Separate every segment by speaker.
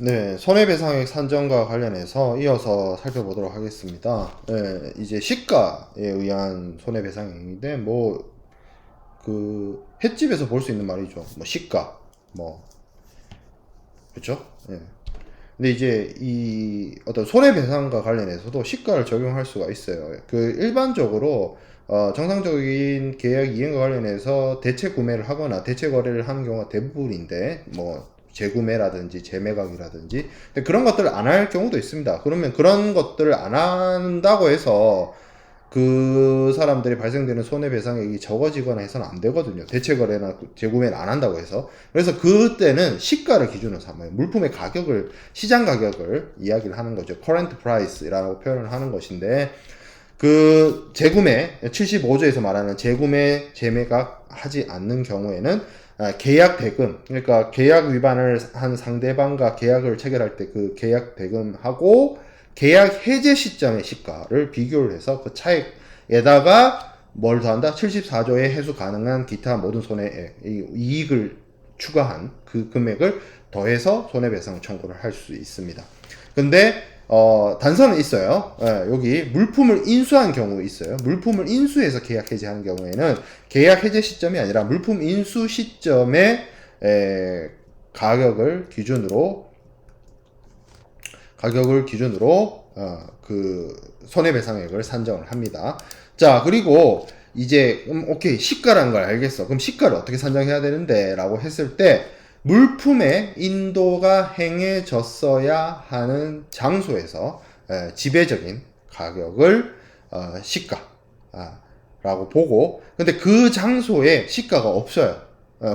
Speaker 1: 네, 손해배상액 산정과 관련해서 이어서 살펴보도록 하겠습니다. 네, 이제 시가에 의한 손해배상액인데, 횟집에서 볼 수 있는 말이죠. 시가, 그쵸? 예. 근데 이제 이 어떤 손해배상과 관련해서도 시가를 적용할 수가 있어요. 일반적으로 정상적인 계약 이행과 관련해서 대체 구매를 하거나 대체 거래를 하는 경우가 대부분인데 재구매라든지 재매각이라든지 근데 그런 것들을 안 할 경우도 있습니다. 그러면 그런 것들을 안 한다고 해서 그 사람들이 발생되는 손해배상액이 적어지거나 해서는 안 되거든요. 대체 거래나 재구매를 안 한다고 해서. 그래서 그때는 시가를 기준으로 삼아요. 물품의 가격을, 시장 가격을 이야기를 하는 거죠. current price라고 표현을 하는 것인데, 재구매, 75조에서 말하는 재구매, 재매각 하지 않는 경우에는 계약 대금, 그러니까 계약 위반을 한 상대방과 계약을 체결할 때 그 계약 대금하고 계약 해제 시점의 시가를 비교를 해서 그 차액에다가 뭘 더한다? 74조에 해수 가능한 기타 모든 손해액, 이익을 추가한 그 금액을 더해서 손해배상 청구를 할 수 있습니다. 근데 단서는 있어요. 여기 물품을 인수한 경우 있어요. 물품을 인수해서 계약 해지하는 경우에는 계약 해제 시점이 아니라 물품 인수 시점의 가격을 기준으로 그 손해배상액을 산정을 합니다. 자, 그리고 이제 오케이, 시가라는 걸 알겠어. 그럼 시가를 어떻게 산정해야 되는데 라고 했을 때 물품의 인도가 행해졌어야 하는 장소에서 지배적인 가격을 시가 라고 보고, 근데 그 장소에 시가가 없어요.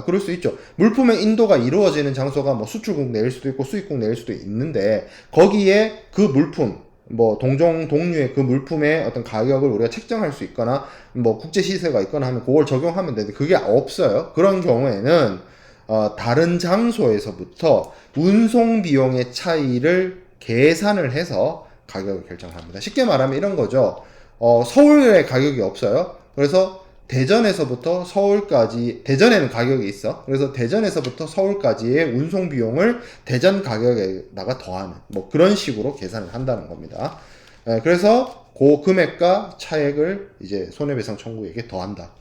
Speaker 1: 그럴 수 있죠. 물품의 인도가 이루어지는 장소가 수출국 내일 수도 있고 수입국 내일 수도 있는데, 거기에 그 물품, 동종의 그 물품의 어떤 가격을 우리가 책정할 수 있거나, 국제 시세가 있거나 하면 그걸 적용하면 되는데, 그게 없어요. 그런 경우에는, 다른 장소에서부터 운송 비용의 차이를 계산을 해서 가격을 결정합니다. 쉽게 말하면 이런 거죠. 서울에 가격이 없어요. 그래서 대전에서부터 서울까지, 대전에는 가격이 있어. 그래서 대전에서부터 서울까지의 운송 비용을 대전 가격에다가 더하는, 그런 식으로 계산을 한다는 겁니다. 그래서 그 금액과 차액을 이제 손해배상 청구액에 더한다.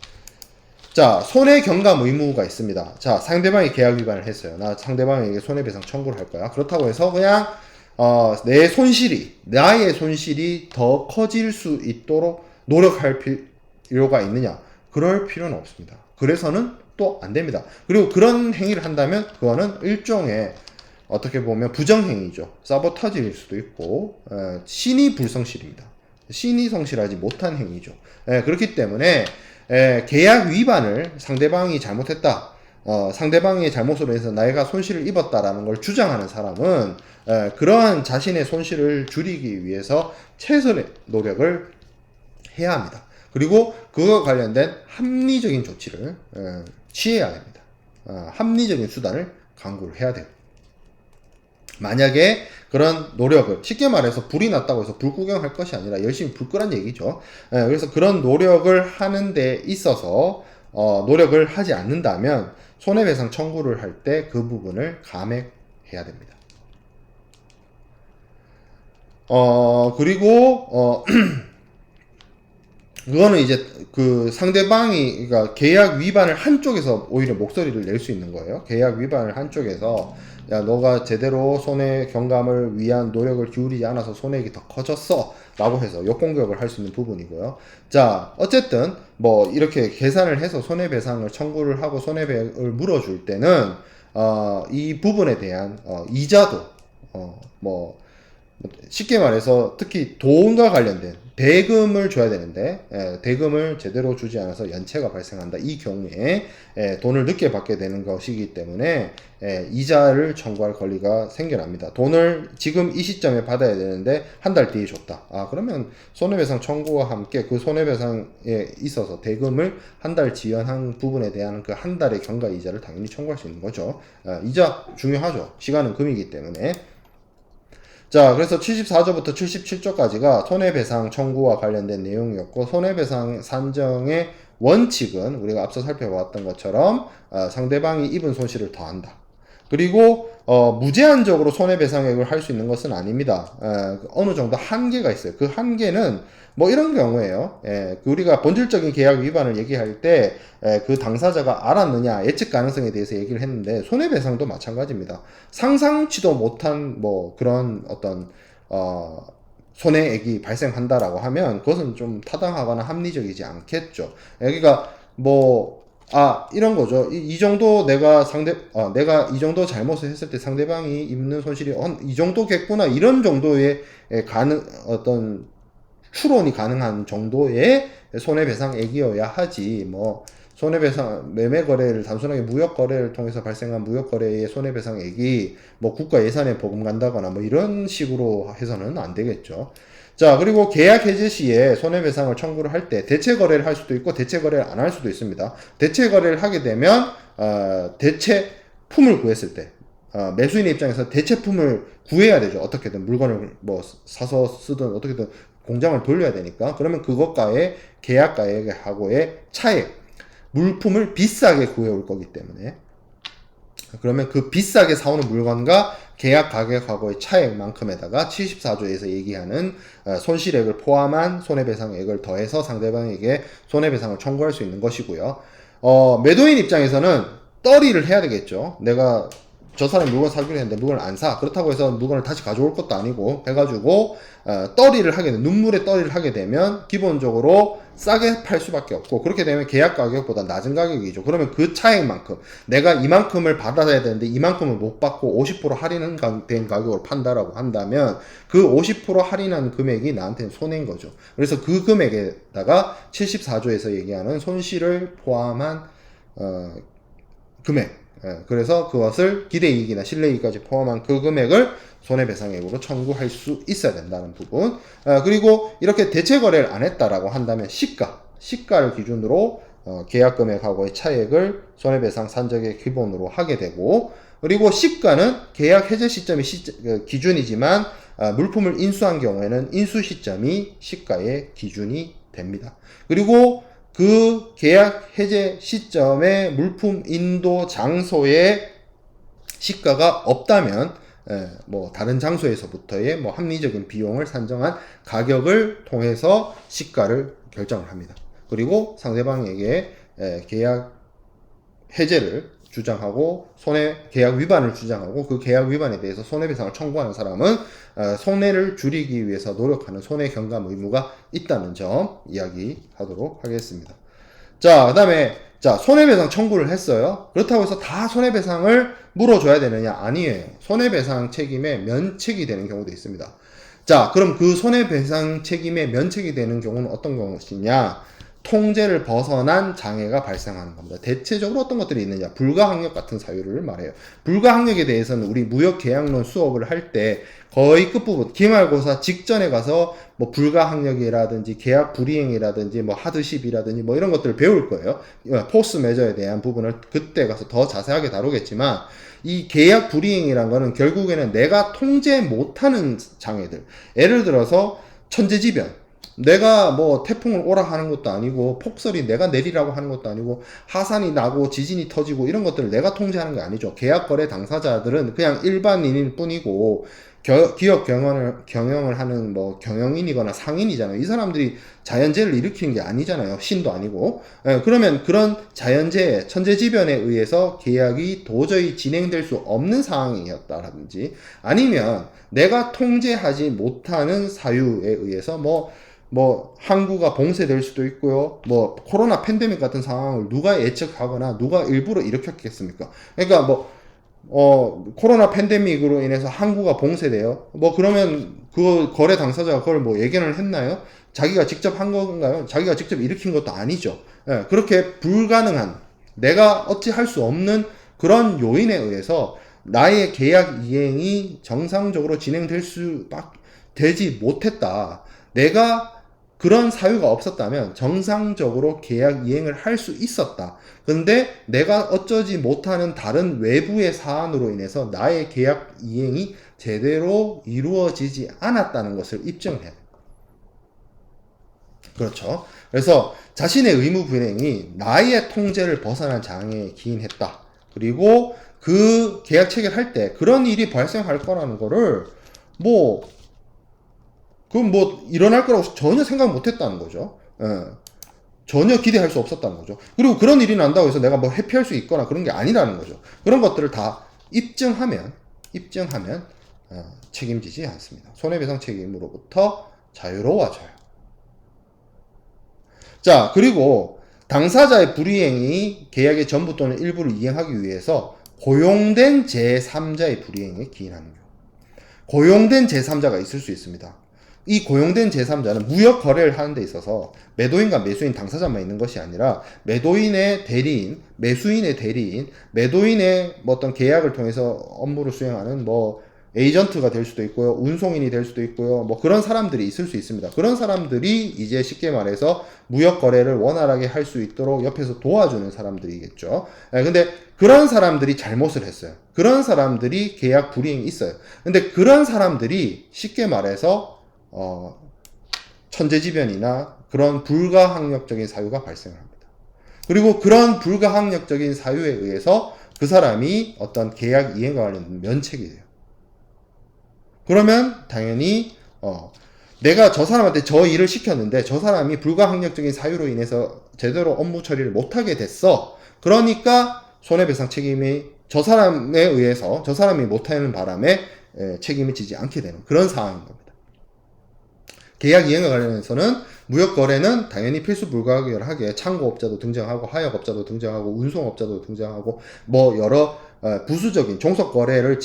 Speaker 1: 자, 손해경감 의무가 있습니다. 자, 상대방이 계약 위반을 했어요. 나 상대방에게 손해배상 청구를 할 거야. 그렇다고 해서 그냥 나의 손실이 더 커질 수 있도록 노력할 필요가 있느냐? 그럴 필요는 없습니다. 그래서는 또 안 됩니다. 그리고 그런 행위를 한다면 그거는 일종의 어떻게 보면 부정행위죠. 사보타지일 수도 있고 신의 불성실입니다. 신의 성실하지 못한 행위죠. 그렇기 때문에 계약 위반을 상대방이 잘못했다. 상대방의 잘못으로 해서 내가 손실을 입었다라는 걸 주장하는 사람은 그러한 자신의 손실을 줄이기 위해서 최선의 노력을 해야 합니다. 그리고 그와 관련된 합리적인 조치를 취해야 됩니다. 합리적인 수단을 강구를 해야 돼요. 만약에 그런 노력을, 쉽게 말해서 불이 났다고 해서 불 구경할 것이 아니라 열심히 불 끄란 얘기죠. 그래서 그런 노력을 하는 데 있어서 노력을 하지 않는다면 손해배상 청구를 할 때 그 부분을 감액해야 됩니다. 그리고 그거는 이제 그 상대방이, 그러니까 계약 위반을 한쪽에서 오히려 목소리를 낼 수 있는 거예요. 계약 위반을 한쪽에서, 야, 너가 제대로 손해 경감을 위한 노력을 기울이지 않아서 손해액이 더 커졌어 라고 해서 역공격을 할 수 있는 부분이고요. 자, 어쨌든 이렇게 계산을 해서 손해배상을 청구를 하고 손해배를 물어줄 때는 이 부분에 대한 이자도 쉽게 말해서 특히 돈과 관련된 대금을 줘야 되는데 대금을 제대로 주지 않아서 연체가 발생한다. 이 경우에 돈을 늦게 받게 되는 것이기 때문에 이자를 청구할 권리가 생겨납니다. 돈을 지금 이 시점에 받아야 되는데 한 달 뒤에 줬다. 그러면 손해배상 청구와 함께 그 손해배상에 있어서 대금을 한 달 지연한 부분에 대한 그 한 달의 경과 이자를 당연히 청구할 수 있는 거죠. 이자 중요하죠. 시간은 금이기 때문에. 자, 그래서 74조부터 77조까지가 손해배상 청구와 관련된 내용이었고, 손해배상 산정의 원칙은 우리가 앞서 살펴봤던 것처럼 상대방이 입은 손실을 더한다. 그리고 무제한적으로 손해배상액을 할 수 있는 것은 아닙니다. 어느 정도 한계가 있어요. 그 한계는 뭐 이런 경우에요. 우리가 본질적인 계약 위반을 얘기할 때 그 당사자가 알았느냐 예측 가능성에 대해서 얘기를 했는데 손해배상도 마찬가지입니다. 상상치도 못한 뭐 그런 어떤 손해액이 발생한다라고 하면 그것은 좀 타당하거나 합리적이지 않겠죠. 여기가 뭐 이런 거죠. 이 정도 내가 이 정도 잘못을 했을 때 상대방이 입는 손실이 이 정도겠구나. 이런 정도의 어떤 추론이 가능한 정도의 손해배상액이어야 하지. 뭐, 손해배상, 매매거래를, 단순하게 무역거래를 통해서 발생한 무역거래의 손해배상액이 뭐 국가 예산에 버금간다거나 뭐 이런 식으로 해서는 안 되겠죠. 자, 그리고 계약 해제 시에 손해배상을 청구를 할 때 대체 거래를 할 수도 있고 대체 거래를 안 할 수도 있습니다. 대체 거래를 하게 되면 대체 품을 구했을 때 매수인의 입장에서 대체품을 구해야 되죠. 어떻게든 물건을 뭐 사서 쓰든 어떻게든 공장을 돌려야 되니까. 그러면 그것과의 계약 가액하고의 차액, 물품을 비싸게 구해올 거기 때문에 그러면 그 비싸게 사오는 물건과 계약 가격하고의 차액만큼에다가 74조에서 얘기하는 손실액을 포함한 손해배상액을 더해서 상대방에게 손해배상을 청구할 수 있는 것이고요. 매도인 입장에서는 떨이를 해야 되겠죠. 내가 저 사람이 물건 사기로 했는데 물건을 안 사. 그렇다고 해서 물건을 다시 가져올 것도 아니고 해가지고 떨이를 하게 되면 눈물의 떨이를 하게 되면 기본적으로 싸게 팔 수밖에 없고 그렇게 되면 계약 가격보다 낮은 가격이죠. 그러면 그 차액만큼 내가 이만큼을 받아야 되는데 이만큼을 못 받고 50% 할인된 가격으로 판다라고 한다면 그 50% 할인한 금액이 나한테는 손해인 거죠. 그래서 그 금액에다가 74조에서 얘기하는 손실을 포함한 금액 그래서 그것을 기대이익이나 실내이익까지 포함한 그 금액을 손해배상액으로 청구할 수 있어야 된다는 부분. 그리고 이렇게 대체 거래를 안 했다라고 한다면 시가를 기준으로 계약금액하고의 차액을 손해배상 산정의 기본으로 하게 되고, 그리고 시가는 계약 해제 시점이 기준이지만 물품을 인수한 경우에는 인수 시점이 시가의 기준이 됩니다. 그리고 그 계약 해제 시점에 물품 인도 장소에 시가가 없다면 뭐 다른 장소에서부터의 뭐 합리적인 비용을 산정한 가격을 통해서 시가를 결정을 합니다. 그리고 상대방에게 계약 해제를 주장하고 계약 위반을 주장하고 그 계약 위반에 대해서 손해배상을 청구하는 사람은 손해를 줄이기 위해서 노력하는 손해경감 의무가 있다는 점 이야기하도록 하겠습니다. 자, 그 다음에 손해배상 청구를 했어요. 그렇다고 해서 다 손해배상을 물어줘야 되느냐? 아니에요. 손해배상 책임에 면책이 되는 경우도 있습니다. 자, 그럼 그 손해배상 책임에 면책이 되는 경우는 어떤 것이냐? 통제를 벗어난 장애가 발생하는 겁니다. 대체적으로 어떤 것들이 있느냐? 불가항력 같은 사유를 말해요. 불가항력에 대해서는 우리 무역계약론 수업을 할 때 거의 끝부분, 기말고사 직전에 가서 뭐 불가항력이라든지 계약 불이행이라든지 뭐 하드십이라든지 뭐 이런 것들을 배울 거예요. 포스 메저에 대한 부분을 그때 가서 더 자세하게 다루겠지만 이 계약 불이행이란 거는 결국에는 내가 통제 못하는 장애들. 예를 들어서 천재지변. 내가 뭐 태풍을 오라 하는 것도 아니고 폭설이 내가 내리라고 하는 것도 아니고 하산이 나고 지진이 터지고 이런 것들을 내가 통제하는 게 아니죠. 계약거래 당사자들은 그냥 일반인일 뿐이고 기업 경영을 하는 뭐 경영인이거나 상인이잖아요. 이 사람들이 자연재해를 일으키는 게 아니잖아요. 신도 아니고. 그러면 그런 자연재해, 천재지변에 의해서 계약이 도저히 진행될 수 없는 상황이었다라든지 아니면 내가 통제하지 못하는 사유에 의해서 뭐 항구가 봉쇄될 수도 있고요. 뭐 코로나 팬데믹 같은 상황을 누가 예측하거나 누가 일부러 일으켰겠습니까? 그러니까 코로나 팬데믹으로 인해서 항구가 봉쇄돼요. 그러면 그 거래 당사자가 그걸 뭐 예견을 했나요? 자기가 직접 한 건가요? 자기가 직접 일으킨 것도 아니죠. 그렇게 불가능한, 내가 어찌 할 수 없는 그런 요인에 의해서 나의 계약 이행이 정상적으로 진행될 되지 못했다. 내가 그런 사유가 없었다면 정상적으로 계약 이행을 할 수 있었다. 근데 내가 어쩌지 못하는 다른 외부의 사안으로 인해서 나의 계약 이행이 제대로 이루어지지 않았다는 것을 입증해야 돼요. 그렇죠. 그래서 자신의 의무 불행이 나의 통제를 벗어난 장애에 기인했다. 그리고 그 계약 체결할 때 그런 일이 발생할 거라는 거를 뭐 그럼 뭐 일어날 거라고 전혀 생각 못 했다는 거죠. 예. 전혀 기대할 수 없었다는 거죠. 그리고 그런 일이 난다고 해서 내가 뭐 회피할 수 있거나 그런 게 아니라는 거죠. 그런 것들을 다 입증하면 책임지지 않습니다. 손해배상 책임으로부터 자유로워져요. 자, 그리고 당사자의 불이행이 계약의 전부 또는 일부를 이행하기 위해서 고용된 제3자의 불이행에 기인하는 경우. 고용된 제3자가 있을 수 있습니다. 이 고용된 제3자는 무역 거래를 하는 데 있어서 매도인과 매수인 당사자만 있는 것이 아니라 매도인의 대리인, 매수인의 대리인, 매도인의 뭐 어떤 계약을 통해서 업무를 수행하는 뭐 에이전트가 될 수도 있고요. 운송인이 될 수도 있고요. 뭐 그런 사람들이 있을 수 있습니다. 그런 사람들이 이제 쉽게 말해서 무역 거래를 원활하게 할 수 있도록 옆에서 도와주는 사람들이겠죠. 근데 그런 사람들이 잘못을 했어요. 그런 사람들이 계약 불이행이 있어요. 근데 그런 사람들이 쉽게 말해서 천재지변이나 그런 불가항력적인 사유가 발생을 합니다. 그리고 그런 불가항력적인 사유에 의해서 그 사람이 어떤 계약 이행과 관련된 면책이 돼요. 그러면 당연히 내가 저 사람한테 저 일을 시켰는데 저 사람이 불가항력적인 사유로 인해서 제대로 업무 처리를 못하게 됐어. 그러니까 손해배상 책임이 저 사람에 의해서 저 사람이 못하는 바람에 책임을 지지 않게 되는 그런 상황인 겁니다. 계약 이행과 관련해서는 무역거래는 당연히 필수 불가결하게 창고업자도 등장하고 하역업자도 등장하고 운송업자도 등장하고 뭐 여러 부수적인 종속거래를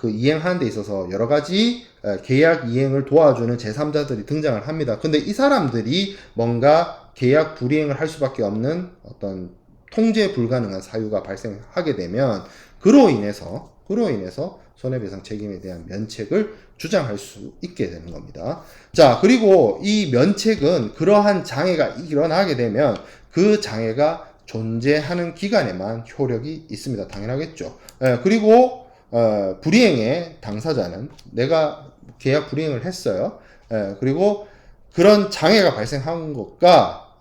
Speaker 1: 이행하는 데 있어서 여러 가지 계약 이행을 도와주는 제3자들이 등장을 합니다. 근데 이 사람들이 뭔가 계약 불이행을 할 수밖에 없는 어떤 통제 불가능한 사유가 발생하게 되면 그로 인해서 손해배상 책임에 대한 면책을 주장할 수 있게 되는 겁니다. 자, 그리고 이 면책은 그러한 장애가 일어나게 되면 그 장애가 존재하는 기간에만 효력이 있습니다. 당연하겠죠. 그리고 불이행의 당사자는 내가 계약 불이행을 했어요. 그리고 그런 장애가 발생한 것과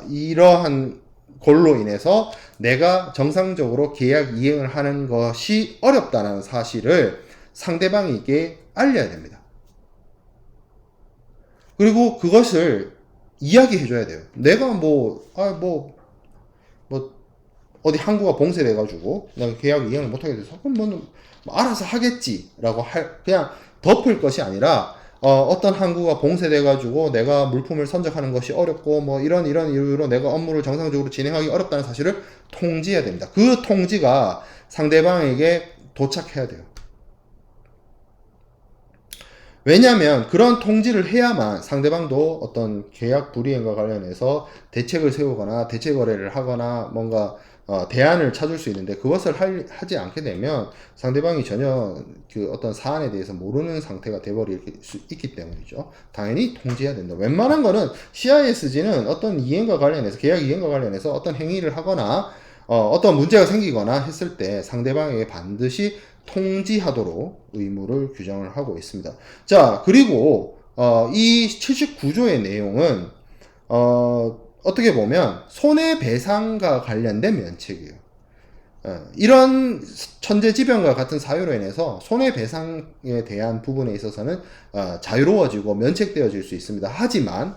Speaker 1: 이러한 걸로 인해서 내가 정상적으로 계약 이행을 하는 것이 어렵다는 사실을 상대방에게 알려야 됩니다. 그리고 그것을 이야기해 줘야 돼요. 내가 어디 항구가 봉쇄돼가지고 내가 계약 이행을 못하게 돼서 그럼 뭐 알아서 하겠지라고 그냥 덮을 것이 아니라 어떤 항구가 봉쇄돼가지고 내가 물품을 선적하는 것이 어렵고 뭐 이런 이유로 내가 업무를 정상적으로 진행하기 어렵다는 사실을 통지해야 됩니다. 그 통지가 상대방에게 도착해야 돼요. 왜냐하면 그런 통지를 해야만 상대방도 어떤 계약 불이행과 관련해서 대책을 세우거나 대체 거래를 하거나 뭔가 대안을 찾을 수 있는데 그것을 하지 않게 되면 상대방이 전혀 그 어떤 사안에 대해서 모르는 상태가 돼버릴 수 있기 때문이죠. 당연히 통지해야 된다. 웬만한 거는 CISG는 어떤 이행과 관련해서 계약 이행과 관련해서 어떤 행위를 하거나 어떤 문제가 생기거나 했을 때 상대방에게 반드시 통지하도록 의무를 규정을 하고 있습니다. 자, 그리고 이 79조의 내용은 어떻게 보면 손해배상과 관련된 면책이에요. 이런 천재지변과 같은 사유로 인해서 손해배상에 대한 부분에 있어서는 자유로워지고 면책되어질 수 있습니다. 하지만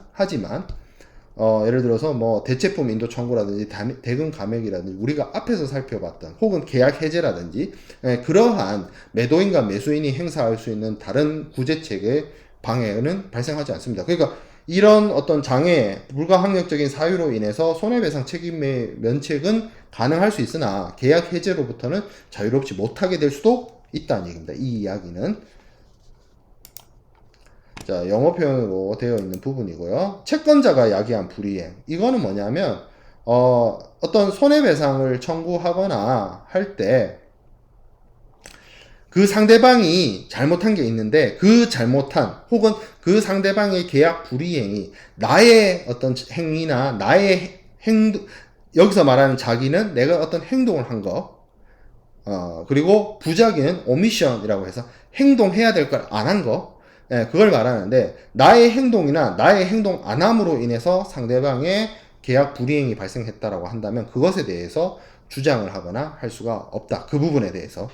Speaker 1: 예를 들어서 뭐 대체품 인도 청구라든지 대금 감액이라든지 우리가 앞에서 살펴봤던 혹은 계약 해제라든지 그러한 매도인과 매수인이 행사할 수 있는 다른 구제책의 방해는 발생하지 않습니다. 그러니까 이런 어떤 장애, 불가항력적인 사유로 인해서 손해배상 책임의 면책은 가능할 수 있으나 계약 해제로부터는 자유롭지 못하게 될 수도 있다는 얘기입니다. 이 이야기는 자, 영어 표현으로 되어 있는 부분이고요. 채권자가 야기한 불이행. 이거는 뭐냐면 어떤 손해배상을 청구하거나 할 때 그 상대방이 잘못한 게 있는데 그 잘못한 혹은 그 상대방의 계약 불이행이 나의 어떤 행위나 나의 행동, 여기서 말하는 자기는 내가 어떤 행동을 한 거, 그리고 부자기는 오미션이라고 해서 행동해야 될 걸 안 한 거, 그걸 말하는데 나의 행동이나 나의 행동 안 함으로 인해서 상대방의 계약 불이행이 발생했다라고 한다면 그것에 대해서 주장을 하거나 할 수가 없다. 그 부분에 대해서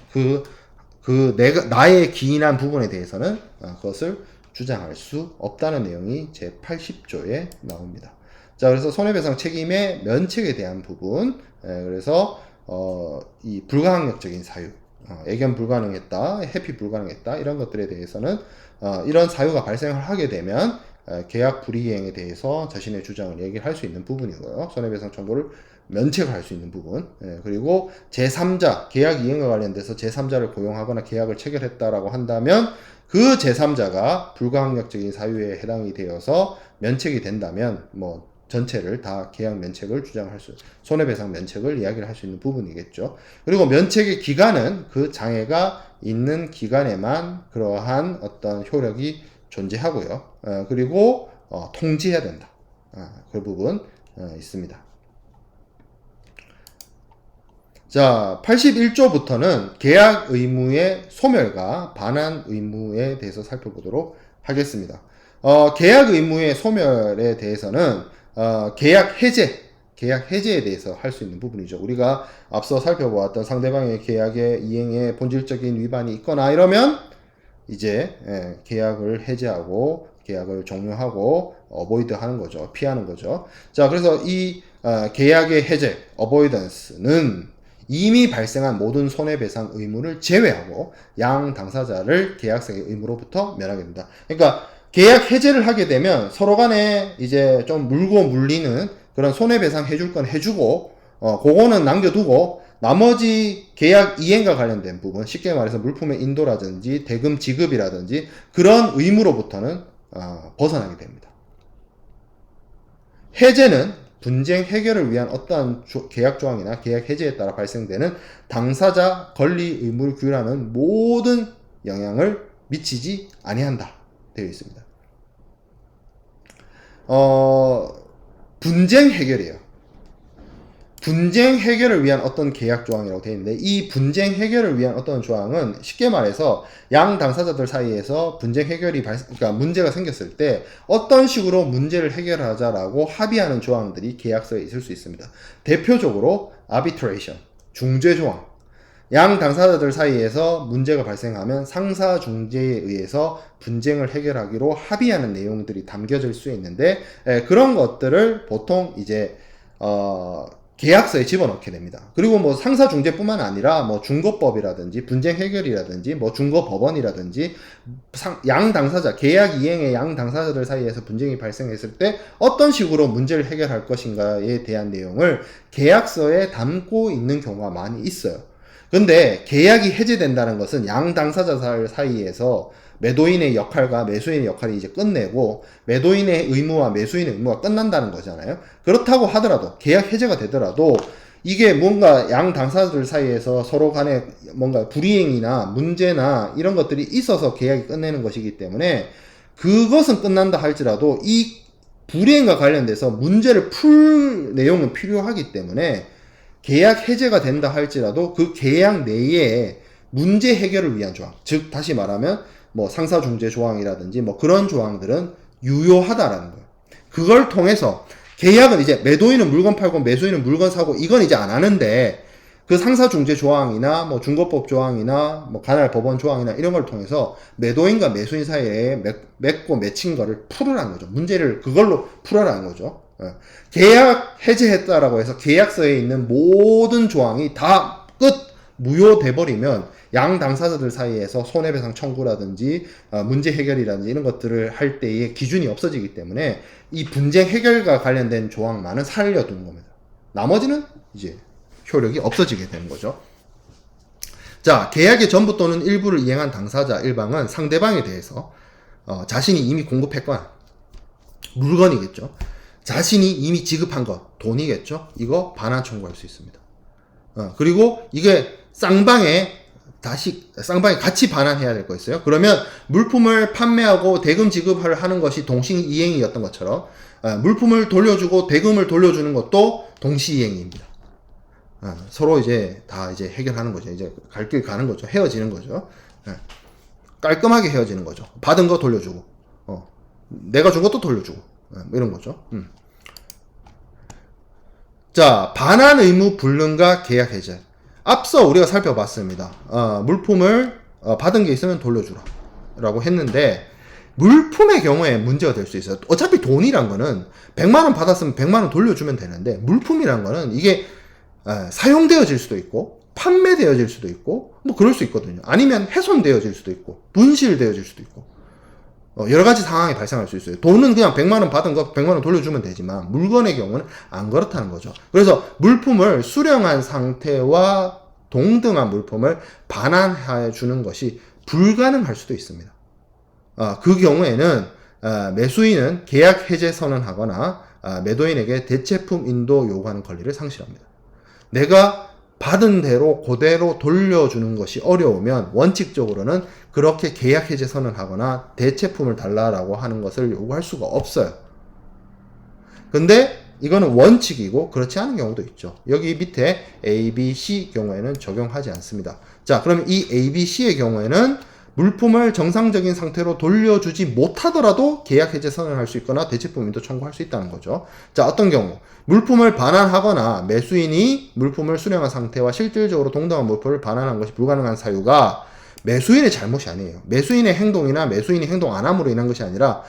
Speaker 1: 나의 기인한 부분에 대해서는 그것을 주장할 수 없다는 내용이 제 80조에 나옵니다. 자, 그래서 손해배상 책임의 면책에 대한 부분, 그래서 이 불가항력적인 사유, 애견 불가능했다, 회피 불가능했다 이런 것들에 대해서는 이런 사유가 발생을 하게 되면 계약 불이행에 대해서 자신의 주장을 얘기할 수 있는 부분이고요. 손해배상 청구를 면책을 할 수 있는 부분. 그리고 제3자, 계약 이행과 관련돼서 제3자를 고용하거나 계약을 체결했다라고 한다면 그 제3자가 불가항력적인 사유에 해당이 되어서 면책이 된다면 뭐 전체를 다 계약 면책을 주장할 수, 손해배상 면책을 이야기를 할 수 있는 부분이겠죠. 그리고 면책의 기간은 그 장애가 있는 기간에만 그러한 어떤 효력이 존재하고요. 그리고 통지해야 된다. 그 부분 있습니다. 자, 81조부터는 계약 의무의 소멸과 반환 의무에 대해서 살펴보도록 하겠습니다. 계약 의무의 소멸에 대해서는 계약 해제에 대해서 할 수 있는 부분이죠. 우리가 앞서 살펴보았던 상대방의 계약의 이행에 본질적인 위반이 있거나 이러면 이제 계약을 해제하고 계약을 종료하고 어보이드 하는 거죠. 피하는 거죠. 자, 그래서 이 계약의 해제, 어보이던스는 이미 발생한 모든 손해배상 의무를 제외하고 양 당사자를 계약상의 의무로부터 면하게 된다. 그러니까 계약 해제를 하게 되면 서로 간에 이제 좀 물고 물리는 그런 손해배상 해줄 건 해주고, 그거는 남겨두고, 나머지 계약 이행과 관련된 부분, 쉽게 말해서 물품의 인도라든지 대금 지급이라든지 그런 의무로부터는 벗어나게 됩니다. 해제는 분쟁 해결을 위한 어떠한 계약 조항이나 계약 해제에 따라 발생되는 당사자 권리 의무를 규율하는 모든 영향을 미치지 아니한다 되어 있습니다. 분쟁 해결이에요. 분쟁 해결을 위한 어떤 계약 조항이라고 되어 있는데, 이 분쟁 해결을 위한 어떤 조항은 쉽게 말해서 양 당사자들 사이에서 분쟁 해결이 그러니까 문제가 생겼을 때 어떤 식으로 문제를 해결하자라고 합의하는 조항들이 계약서에 있을 수 있습니다. 대표적으로 arbitration, 중재 조항. 양 당사자들 사이에서 문제가 발생하면 상사 중재에 의해서 분쟁을 해결하기로 합의하는 내용들이 담겨질 수 있는데, 그런 것들을 보통 이제 계약서에 집어넣게 됩니다. 그리고 뭐 상사 중재뿐만 아니라 뭐 중거법이라든지 분쟁 해결이라든지 뭐 중거법원이라든지 양 당사자, 계약 이행의 양 당사자들 사이에서 분쟁이 발생했을 때 어떤 식으로 문제를 해결할 것인가에 대한 내용을 계약서에 담고 있는 경우가 많이 있어요. 근데 계약이 해제된다는 것은 양 당사자 사이에서 매도인의 역할과 매수인의 역할이 이제 끝내고 매도인의 의무와 매수인의 의무가 끝난다는 거잖아요. 그렇다고 하더라도 계약 해제가 되더라도 이게 뭔가 양 당사자들 사이에서 서로 간에 뭔가 불이행이나 문제나 이런 것들이 있어서 계약이 끝내는 것이기 때문에 그것은 끝난다 할지라도 이 불이행과 관련돼서 문제를 풀 내용은 필요하기 때문에 계약 해제가 된다 할지라도 그 계약 내에 문제 해결을 위한 조항, 즉 다시 말하면 뭐 상사 중재 조항이라든지 뭐 그런 조항들은 유효하다라는 거예요. 그걸 통해서 계약은 이제 매도인은 물건 팔고 매수인은 물건 사고 이건 이제 안 하는데, 그 상사 중재 조항이나 뭐 중거법 조항이나 뭐 관할 법원 조항이나 이런 걸 통해서 매도인과 매수인 사이에 맺고 맺힌 거를 풀으라는 거죠. 문제를 그걸로 풀어라는 거죠. 계약 해제했다라고 해서 계약서에 있는 모든 조항이 다 무효돼 버리면 양 당사자들 사이에서 손해배상 청구라든지 문제 해결이라든지 이런 것들을 할 때의 기준이 없어지기 때문에 이 분쟁 해결과 관련된 조항만은 살려두는 겁니다. 나머지는 이제 효력이 없어지게 되는 거죠. 자, 계약의 전부 또는 일부를 이행한 당사자 일방은 상대방에 대해서 자신이 이미 공급했거나 물건이겠죠. 자신이 이미 지급한 것, 돈이겠죠. 이거 반환 청구할 수 있습니다. 그리고 이게 쌍방에 같이 반환해야 될 거 있어요. 그러면 물품을 판매하고 대금 지급을 하는 것이 동시이행이었던 것처럼 물품을 돌려주고 대금을 돌려주는 것도 동시이행입니다. 서로 이제 다 이제 해결하는 거죠. 이제 갈 길 가는 거죠. 헤어지는 거죠. 깔끔하게 헤어지는 거죠. 받은 거 돌려주고, 내가 준 것도 돌려주고, 이런 거죠. 자, 반환 의무 불능과 계약 해제. 앞서 우리가 살펴봤습니다. 물품을 받은 게 있으면 돌려주라 라고 했는데, 물품의 경우에 문제가 될 수 있어요. 어차피 돈이란 거는 100만 원 받았으면 100만 원 돌려주면 되는데, 물품이란 거는 이게 사용되어질 수도 있고 판매되어질 수도 있고 뭐 그럴 수 있거든요. 아니면 훼손되어질 수도 있고 분실되어질 수도 있고 여러 가지 상황이 발생할 수 있어요. 돈은 그냥 100만 원 받은 거 100만 원 돌려주면 되지만 물건의 경우는 안 그렇다는 거죠. 그래서 물품을 수령한 상태와 동등한 물품을 반환해 주는 것이 불가능할 수도 있습니다. 그 경우에는 매수인은 계약 해제 선언하거나 매도인에게 대체품 인도 요구하는 권리를 상실합니다. 내가 받은 대로 그대로 돌려주는 것이 어려우면 원칙적으로는 그렇게 계약 해제 선언하거나 대체품을 달라라고 하는 것을 요구할 수가 없어요. 근데 이거는 원칙이고 그렇지 않은 경우도 있죠. 여기 밑에 A, B, C 경우에는 적용하지 않습니다. 자, 그러면 이 A, B, C의 경우에는 물품을 정상적인 상태로 돌려주지 못하더라도 계약 해제 선언할 수 있거나 대체품 인도 청구할 수 있다는 거죠. 자, 어떤 경우 물품을 반환하거나 매수인이 물품을 수령한 상태와 실질적으로 동등한 물품을 반환한 것이 불가능한 사유가 매수인의 잘못이 아니에요. 매수인의 행동이나 매수인이 행동 안 함으로 인한 것이 아니라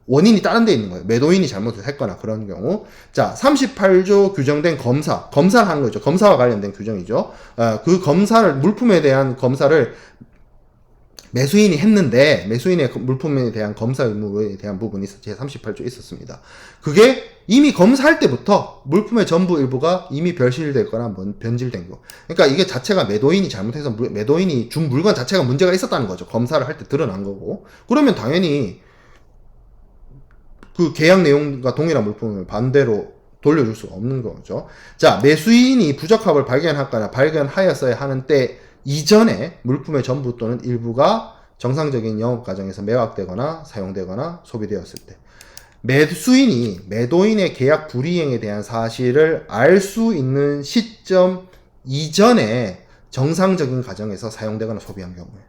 Speaker 1: 원인이 다른 데 있는 거예요. 매도인이 잘못을 했거나 그런 경우. 자, 38조 규정된 검사를 하는 거죠. 검사와 관련된 규정이죠. 그 검사를, 물품에 대한 검사를 매수인이 했는데 매수인의 물품에 대한 검사 의무에 대한 부분이 제38조에 있었습니다. 그게 이미 검사할 때부터 물품의 전부 일부가 이미 별실됐거나 변질된 거. 그러니까 이게 자체가 매도인이 잘못해서 매도인이 준 물건 자체가 문제가 있었다는 거죠. 검사를 할 때 드러난 거고. 그러면 당연히 그 계약 내용과 동일한 물품을 반대로 돌려줄 수가 없는 거죠. 자, 매수인이 부적합을 발견하거나 발견하였어야 하는 때 이전에 물품의 전부 또는 일부가 정상적인 영업 과정에서 매각되거나 사용되거나 소비되었을 때 매수인이 매도인의 계약 불이행에 대한 사실을 알 수 있는 시점 이전에 정상적인 과정에서 사용되거나 소비한 경우에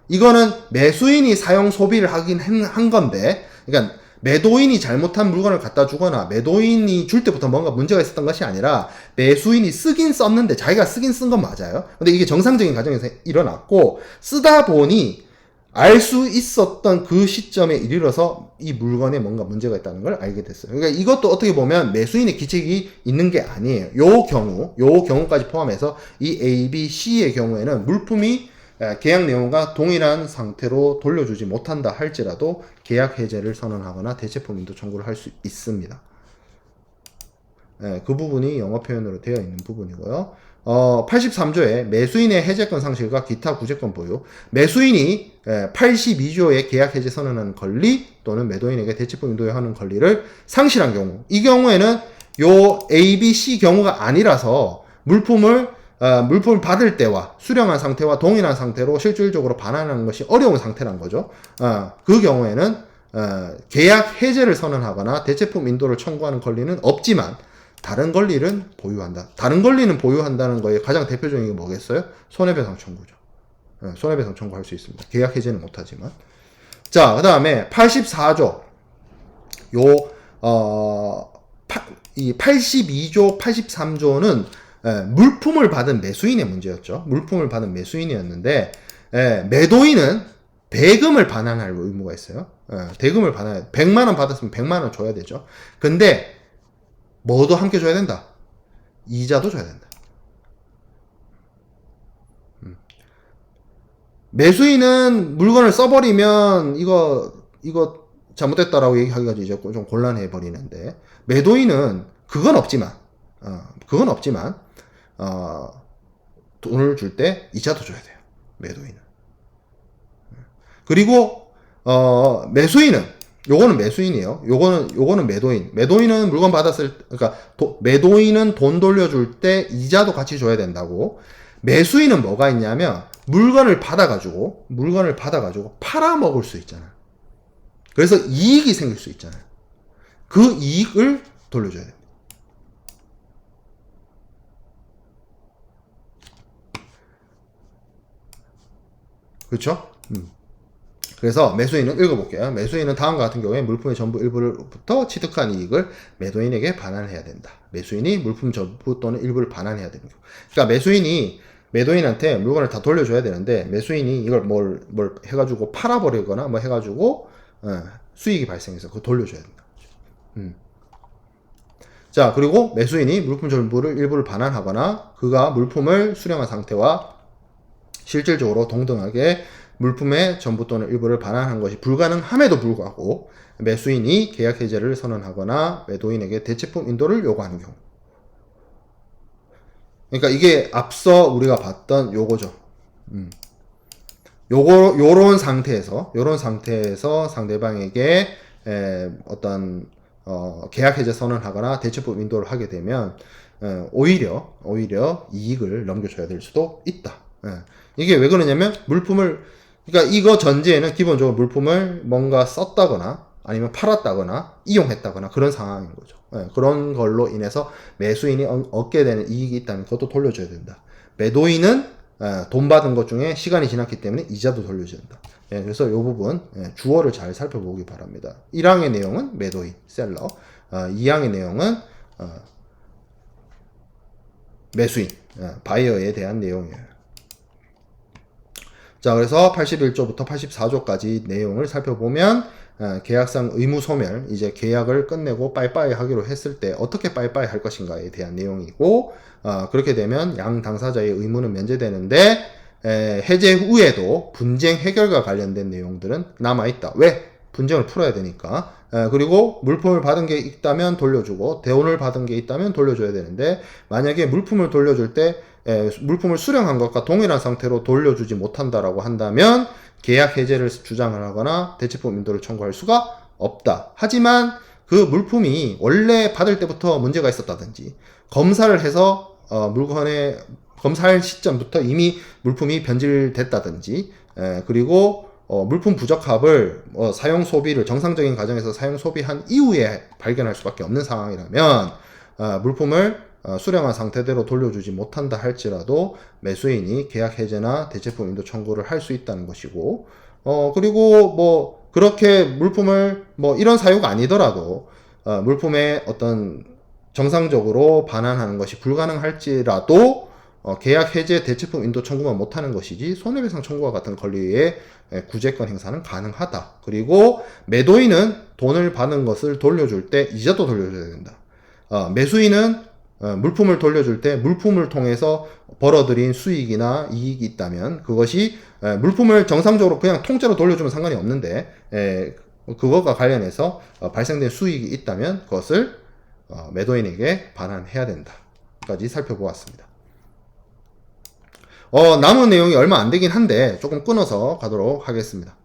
Speaker 1: 이거는 매수인이 사용 소비를 하긴 한 건데 그러니까 매도인이 잘못한 물건을 갖다 주거나 매도인이 줄 때부터 뭔가 문제가 있었던 것이 아니라 매수인이 쓰긴 썼는데 자기가 쓰긴 쓴 건 맞아요. 근데 이게 정상적인 과정에서 일어났고 쓰다 보니 알 수 있었던 그 시점에 이르러서 이 물건에 뭔가 문제가 있다는 걸 알게 됐어요. 그러니까 이것도 어떻게 보면 매수인의 기책이 있는 게 아니에요. 요 경우까지 포함해서 이 A, B, C의 경우에는 물품이 계약 내용과 동일한 상태로 돌려주지 못한다 할지라도 계약 해제를 선언하거나 대체품 인도 청구를 할 수 있습니다. 그 부분이 영어 표현으로 되어 있는 부분이고요. 83조에 매수인의 해제권 상실과 기타 구제권 보유, 매수인이 82조의 계약 해제 선언하는 권리 또는 매도인에게 대체품 인도하는 권리를 상실한 경우, 이 경우에는 요 A, B, C 경우가 아니라서 물품을 받을 때와 수령한 상태와 동일한 상태로 실질적으로 반환하는 것이 어려운 상태란 거죠. 그 경우에는 계약 해제를 선언하거나 대체품 인도를 청구하는 권리는 없지만 다른 권리는 보유한다. 다른 권리는 보유한다는 거에 가장 대표적인 게 뭐겠어요? 손해배상 청구죠. 손해배상 청구할 수 있습니다. 계약 해제는 못하지만. 자, 그 다음에 84조 이 82조, 83조는 물품을 받은 매수인의 문제였죠. 물품을 받은 매수인이었는데 매도인은 대금을 반환할 의무가 있어요. 대금을 반환해 100만 원 받았으면 100만 원 줘야 되죠. 근데 뭐도 함께 줘야 된다. 이자도 줘야 된다. 매수인은 물건을 써버리면 이거 잘못됐다라고 얘기하기가 이제 좀 곤란해 버리는데 매도인은 그건 없지만 돈을 줄 때 이자도 줘야 돼요. 매도인은. 그리고 매수인은 요거는 매수인이에요. 요거는 매도인. 매도인은 물건 그러니까 매도인은 돈 돌려줄 때 이자도 같이 줘야 된다고. 매수인은 뭐가 있냐면 물건을 받아가지고 팔아먹을 수 있잖아요. 그래서 이익이 생길 수 있잖아요. 그 이익을 돌려줘야 돼요. 그렇죠? 그래서 매수인은 읽어볼게요. 매수인은 다음과 같은 경우에 물품의 전부 일부부터 취득한 이익을 매도인에게 반환해야 된다. 매수인이 물품 전부 또는 일부를 반환해야 되는 경우. 그러니까 매수인이 매도인한테 물건을 다 돌려줘야 되는데 매수인이 이걸 뭘 해가지고 팔아버리거나 뭐 해가지고 수익이 발생해서 그거 돌려줘야 된다. 자, 그리고 매수인이 물품 전부를 일부를 반환하거나 그가 물품을 수령한 상태와 실질적으로 동등하게 물품의 전부 또는 일부를 반환한 것이 불가능함에도 불구하고 매수인이 계약 해제를 선언하거나 매도인에게 대체품 인도를 요구하는 경우. 그러니까 이게 앞서 우리가 봤던 요거죠. 요런 상태에서 상대방에게 어떤 계약 해제 선언하거나 대체품 인도를 하게 되면 오히려 이익을 넘겨줘야 될 수도 있다. 이게 왜 그러냐면 그러니까 이거 전제에는 기본적으로 물품을 뭔가 썼다거나 아니면 팔았다거나 이용했다거나 그런 상황인 거죠. 그런 걸로 인해서 매수인이 얻게 되는 이익이 있다면 그것도 돌려줘야 된다. 매도인은 돈 받은 것 중에 시간이 지났기 때문에 이자도 돌려줘야 된다. 그래서 이 부분 주어를 잘 살펴보기 바랍니다. 1항의 내용은 매도인, 셀러, 2항의 내용은 매수인, 바이어에 대한 내용이에요. 자, 그래서 81조부터 84조까지 내용을 살펴보면 계약상 의무 소멸, 이제 계약을 끝내고 빠이빠이 하기로 했을 때 어떻게 빠이빠이 할 것인가에 대한 내용이고, 그렇게 되면 양 당사자의 의무는 면제되는데 해제 후에도 분쟁 해결과 관련된 내용들은 남아있다. 왜? 분쟁을 풀어야 되니까. 그리고 물품을 받은 게 있다면 돌려주고 대운을 받은 게 있다면 돌려줘야 되는데 만약에 물품을 돌려줄 때 물품을 수령한 것과 동일한 상태로 돌려주지 못한다라고 한다면 계약 해제를 주장을 하거나 대체품 인도를 청구할 수가 없다. 하지만 그 물품이 원래 받을 때부터 문제가 있었다든지 검사를 해서 검사할 시점부터 이미 물품이 변질됐다든지 그리고 물품 부적합을 사용 소비를 정상적인 과정에서 사용 소비한 이후에 발견할 수밖에 없는 상황이라면 물품을 수령한 상태대로 돌려주지 못한다 할지라도 매수인이 계약 해제나 대체품 인도 청구를 할 수 있다는 것이고 그리고 뭐 그렇게 물품을 뭐 이런 사유가 아니더라도 물품의 어떤 정상적으로 반환하는 것이 불가능할지라도 계약 해제 대체품 인도 청구만 못하는 것이지 손해배상 청구와 같은 권리의 구제권 행사는 가능하다. 그리고 매도인은 돈을 받은 것을 돌려줄 때 이자도 돌려줘야 된다. 매수인은 물품을 돌려줄 때 물품을 통해서 벌어들인 수익이나 이익이 있다면 그것이 물품을 정상적으로 그냥 통째로 돌려주면 상관이 없는데 그것과 관련해서 발생된 수익이 있다면 그것을 매도인에게 반환해야 된다까지 살펴보았습니다. 남은 내용이 얼마 안 되긴 한데 조금 끊어서 가도록 하겠습니다.